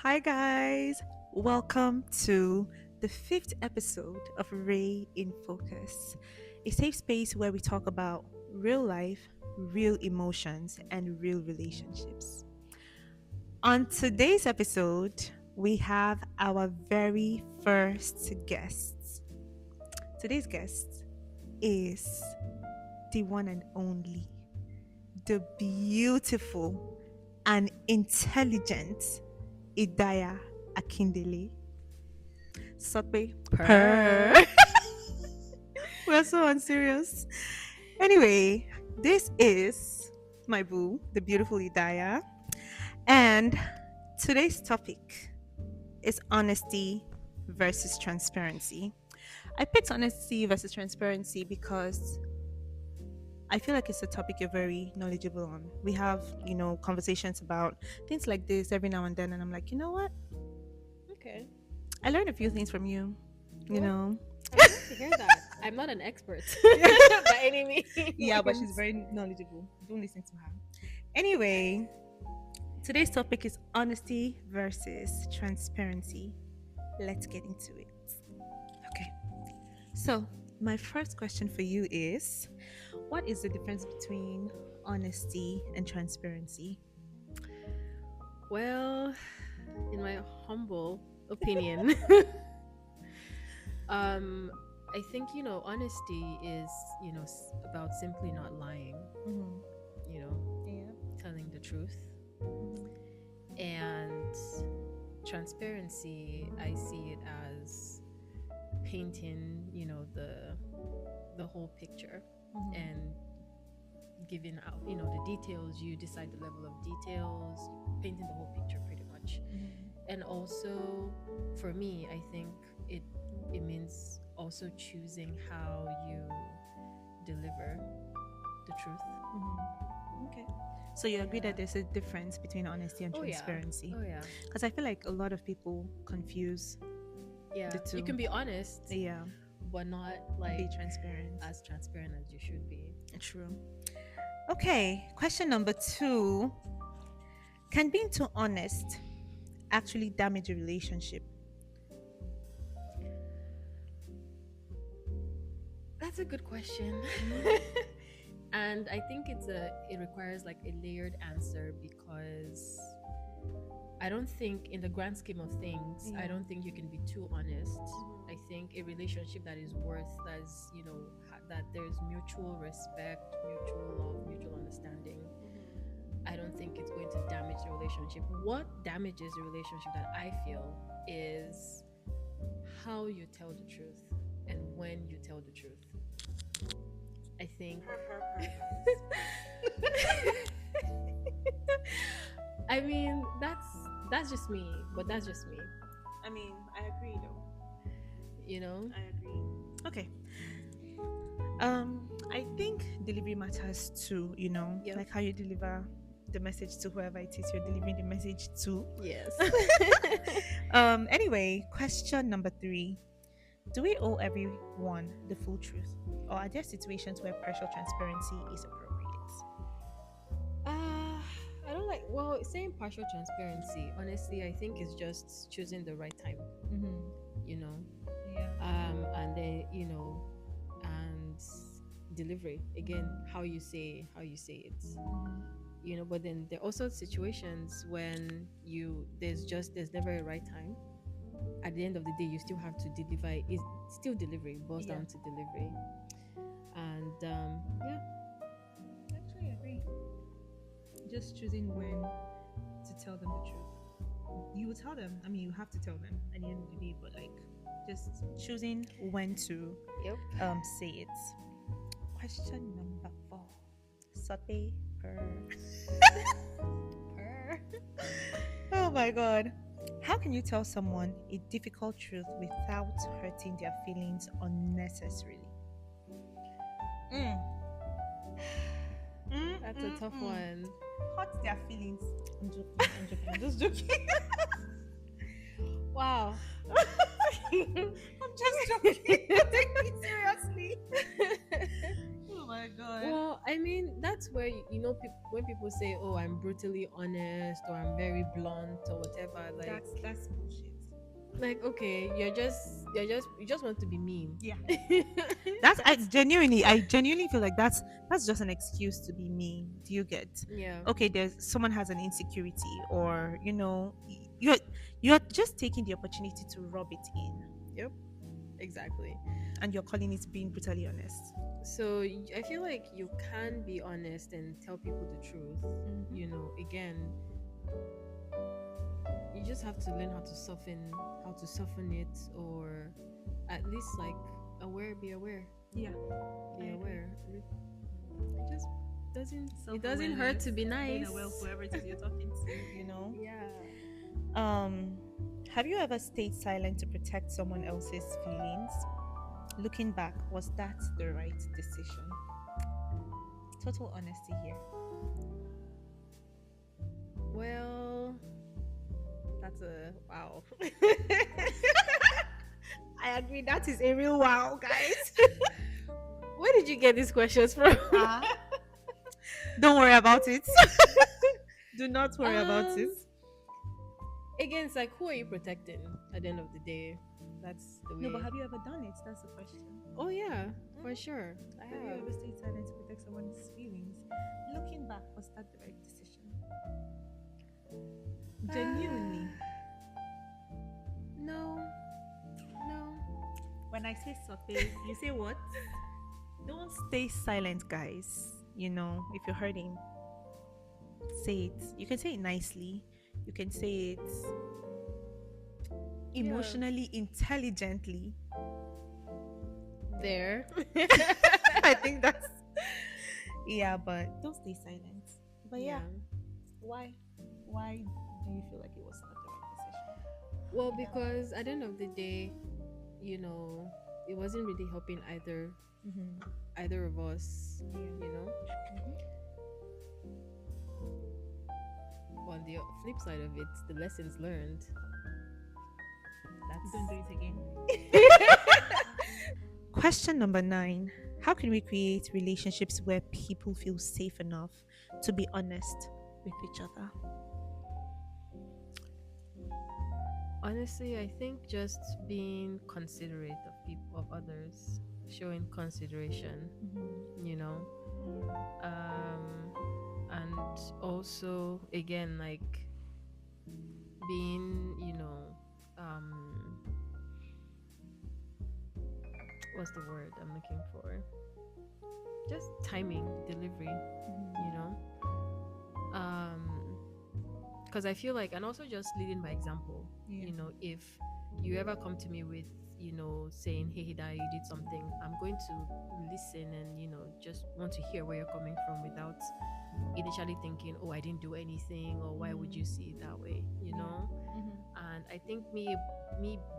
Hi, guys. Welcome to the fifth episode of Ray in Focus, a safe space where we talk about real life, real emotions, and real relationships. On today's episode, we have our very first guest. Today's guest is the one and only, the beautiful and intelligent Idaya Akindele. Sotbe. Per. Per. We're so unserious. Anyway, this is my boo, the beautiful Idaya. And today's topic is honesty versus transparency. I picked honesty versus transparency because I feel like it's a topic you're very knowledgeable on. We have, conversations about things like this every now and then, and I'm like, you know what? Okay. I learned a few things from you, you Well, know. I'm glad to hear that. I'm not an expert by any means. Yeah, but she's very knowledgeable. Don't listen to her. Anyway, today's topic is honesty versus transparency. Let's get into it. Okay. So, my first question for you is what is the difference between honesty and transparency? Well, in my humble opinion, um, I think honesty is about simply not lying. Mm-hmm. You know, Yeah. telling the truth, Mm-hmm. and transparency. I see it as painting, the whole picture Mm-hmm. and giving out, the details. You decide the level of details, painting the whole picture pretty much. And also, for me, I think it means also choosing how you deliver the truth. Okay. So you agree Yeah. that there's a difference between honesty and Oh yeah. transparency? Oh yeah. Because I feel like a lot of people confuse Yeah. the two. You can be honest, Yeah, but not be like transparent. as transparent as you should be. True. Okay, question number two. Can being too honest actually damage a relationship? That's a good question. And I think it requires like a layered answer, because I don't think, in the grand scheme of things, I Yeah. don't think you can be too honest. I think a relationship that is worth, that's, that there's mutual respect, mutual love, mutual understanding, I don't think it's going to damage the relationship. What damages a relationship, that I feel, is how you tell the truth and when you tell the truth. I think. I mean, that's just me, but that's just me. I mean, I agree though. You know? I agree. Okay. I think delivery matters too, Yep. like how you deliver the message to whoever it is you're delivering the message to. Yes. Anyway, question number three. Do we owe everyone the full truth? Or are there situations where partial transparency is appropriate? I don't like. Well, saying partial transparency, honestly, I think is just choosing the right time. Mm-hmm. You know, Yeah. and then and delivery again. How you say it. But then there are also situations when there's never a right time. At the end of the day, you still have to deliver. It's still delivery. It boils Yeah. down to delivery. And yeah. Actually, I agree. Just choosing when to tell them the truth. You will tell them. I mean, you have to tell them at the end of the day, but like, just choosing when to Yep. say it. Question number four. Saute per. Per. Oh my god. How can you tell someone a difficult truth without hurting their feelings unnecessarily? Mm. That's a tough one. Hurt their feelings. I'm joking. I'm joking. I'm just joking. Wow. I'm just joking. Take me seriously. Oh my god. Well, I mean, that's where when people say, "Oh, I'm brutally honest" or "I'm very blunt" or whatever, That's bullshit. like okay, you just want to be mean. Yeah. That's That's I genuinely feel like that's just an excuse to be mean. Do you get? yeah. Okay, there's someone has an insecurity, or you're just taking the opportunity to rub it in, Yep. Exactly. and you're calling it being brutally honest. So I feel like you can be honest and tell people the truth. Again, you just have to learn how to soften it, or at least like be aware, Yeah. be I agree. aware. It just doesn't hurt to be nice. Whoever it is you're talking to. Yeah. Have you ever stayed silent to protect someone else's feelings? Looking back, was that the right decision? Total honesty here. Well, that's a wow. I agree. That is a real wow, guys. Where did you get these questions from? Don't worry about it. Do not worry about it. Again, it's like, who are you protecting at the end of the day? That's the way. No, but have you ever done it? That's the question. Oh yeah, for sure. I Have you have. ever stayed silent to protect someone's feelings? Looking back, was that the right decision? Genuinely. No. No. When I say saute, you say what? Don't stay silent, guys. If you're hurting, say it. You can say it nicely. You can say it emotionally, intelligently. There. I think that's yeah, but don't stay silent. But yeah, why? Why do you feel like it was not the right decision? Well, because at the end of the day, it wasn't really helping either of us. On the flip side of it, the lessons learned. That's Don't do it again. Question number 9. How can we create relationships where people feel safe enough to be honest with each other? honestly, I think just being considerate of others, showing consideration, you know, and also again like being, what's the word I'm looking for? Just timing, delivery, you know. Because I feel like, and also just leading by example. Yeah. If you ever come to me with, saying, "Hey, Hida, you did something," I'm going to listen and just want to hear where you're coming from without initially thinking, "Oh, I didn't do anything," or "Why would you see it that way?" And I think me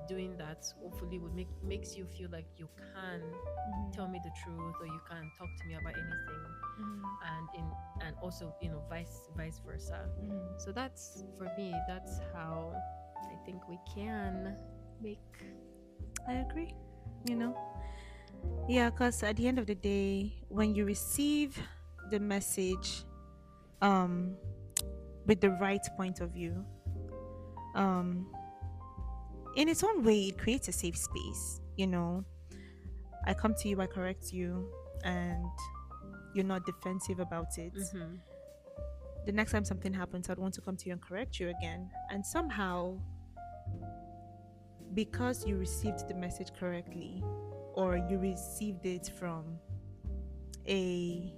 doing that hopefully would makes you feel like you can tell me the truth, or you can talk to me about anything, and also vice versa. So that's, for me, that's how I think we can make. I agree. Yeah, because at the end of the day, when you receive the message with the right point of view, in its own way, it creates a safe space. I come to you, I correct you, and you're not defensive about it. The next time something happens, I'd want to come to you and correct you again. And somehow, because you received the message correctly, or you received it from a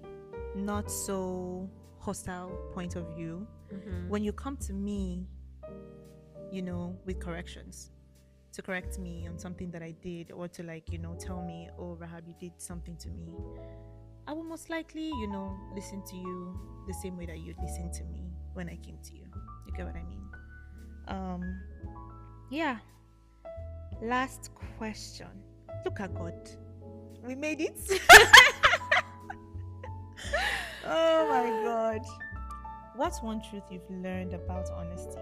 not so hostile point of view, when you come to me, with corrections, to correct me on something that I did, or to tell me, "Oh, Rahab, you did something to me," I will most likely, listen to you the same way that you'd listen to me when I came to you. You get what I mean? Yeah. Last question. Look at God. We made it. Oh my God. What's one truth you've learned about honesty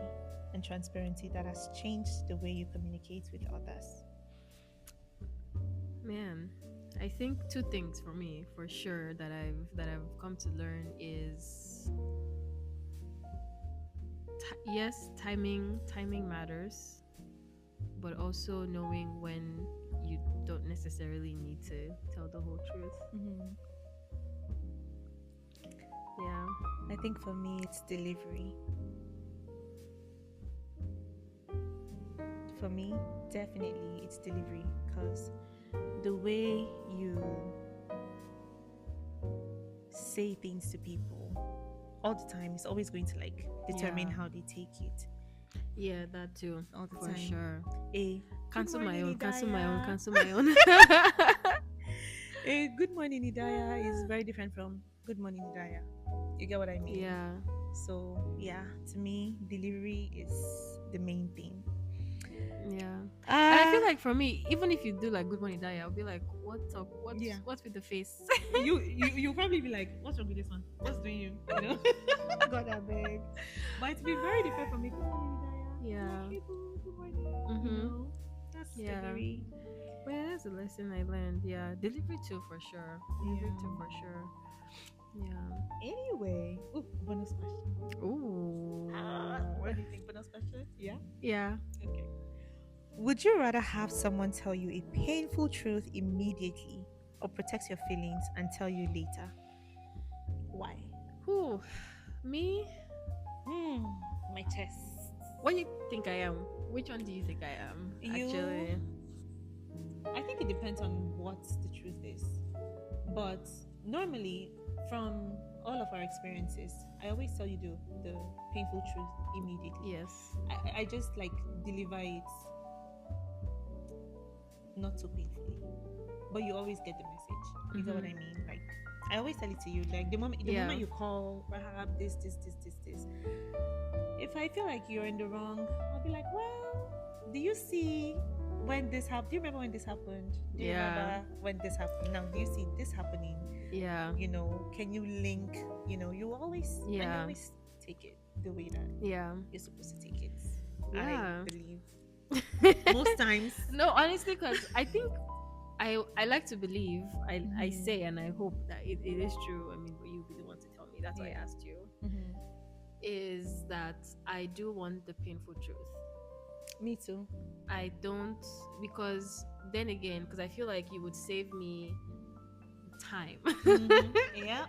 and transparency that has changed the way you communicate with others? Man, I think two things for me, for sure, that I've come to learn is yes, timing matters, but also knowing when you don't necessarily need to tell the whole truth. Mhm. Yeah. I think for me, it's delivery. For me, definitely, it's delivery because the way you say things to people all the time is always going to like determine Yeah. how they take it Yeah, that too. all the For time. sure. A Cancel good my morning, own, cancel my own, Hidaya. cancel my own. A good morning, Hidaya is very different from good morning, Hidaya. You get what I mean? Yeah. So yeah, to me, delivery is the main thing. Yeah. And I feel Ah, like for me, even if you do like good morning die, I'll be like, what's up? yeah. What's with the face? You probably be like, what's wrong with this one? What's doing you? You know? God, I beg. But it's been very different from me. Good morning, Hidaya. Yeah. Hey, boo, good morning. You Mm-hmm. know, that's Yeah. very But yeah, that's a lesson I learned. Yeah. Delivery too for sure. Delivery too for sure. Yeah. Anyway, ooh, bonus question. Ooh. What do you think? Bonus question? Yeah. Yeah. Okay. Would you rather have someone tell you a painful truth immediately or protect your feelings and tell you later? Why? Who? Me? Hmm, my chest. What do you think I am? Which one do you think I am? Actually. I think it depends on what the truth is. But normally, from all of our experiences, I always tell you the painful truth immediately. Yes. I just like deliver it not too painfully, but you always get the message. You get what I mean? Like I always tell it to you. Like the moment you call Rahab, this. If I feel like you're in the wrong, I'll be like, well, do you see when this happened? Do you remember when this happened? Do you remember when this happened? Now, do you see this happening? Yeah. You know, can you link? You know, you always and you always take it the way that you're supposed to take it. Yeah. I believe most times. No, honestly, because I think I like to believe. I say and I hope that it is true. I mean, but you really want to tell me. That's why I asked you. Is that I do want the painful truth. Me too. I don't, because then again, because I feel like you would save me time. Yeah.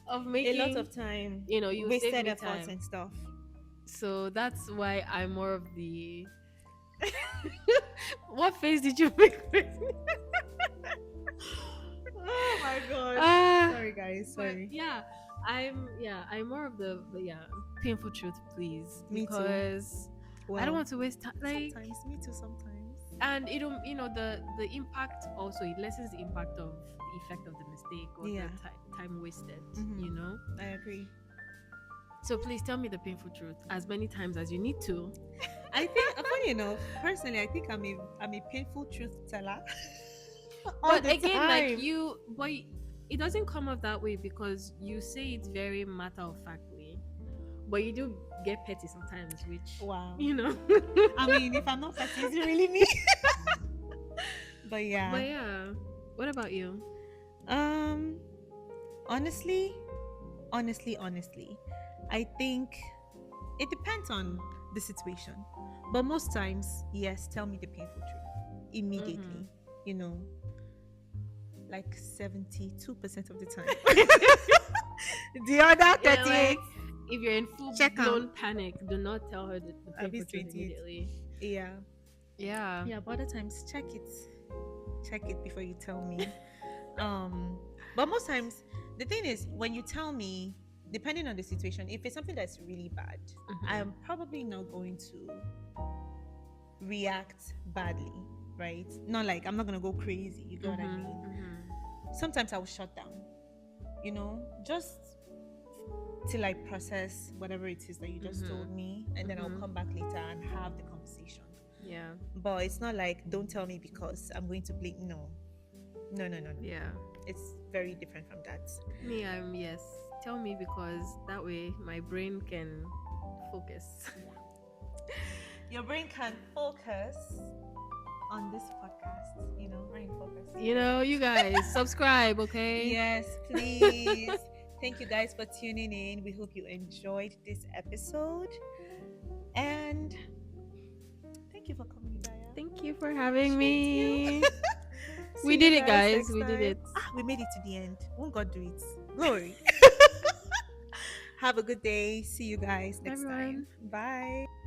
Of making a lot of time. You know, you would save wasted me efforts time. and stuff. So that's why I'm more of the. What face did you make with me? Oh my god. Sorry guys. Sorry. I'm more of the painful truth, please. Me too. Because I don't want to waste time. Like, sometimes, me too. Sometimes. and it don't, the impact also, it lessens the impact of the effect of the mistake or the time wasted. You know. I agree. So please tell me the painful truth as many times as you need to. I think, funny enough, personally, I think I'm a painful truth teller. But again, like but it doesn't come off that way because you say it very matter of factly, but you do get petty sometimes, which wow, I mean, if I'm not petty, is it really me? But yeah. What about you? Honestly, I think it depends on the situation, but most times, yes, tell me the painful truth immediately. You know, like 72% of the time. The other 38. Like, if you're in full blown panic, do not tell her the painful truth immediately. Yeah, but other times check it before you tell me. But most times the thing is, when you tell me, depending on the situation, if it's something that's really bad, I'm probably not going to react badly, right? Not like I'm not gonna go crazy, you get what I mean? Sometimes I will shut down, just till I process whatever it is that you just told me, and then I'll come back later and have the conversation. Yeah. But it's not like, don't tell me because I'm going to blame. No. Yeah. It's very different from that. Me, yes. Tell me, because that way my brain can focus. Your brain can focus on this podcast. Brain focus. You guys subscribe, okay? Yes, please. Thank you guys for tuning in. We hope you enjoyed this episode. And thank you for coming, Daya. Thank you for having Appreciate me. you. We See did you it, guys. next We did time. it. We made it to the end. Won't God do it? Glory. Have a good day. See you guys next time. Everyone. Bye.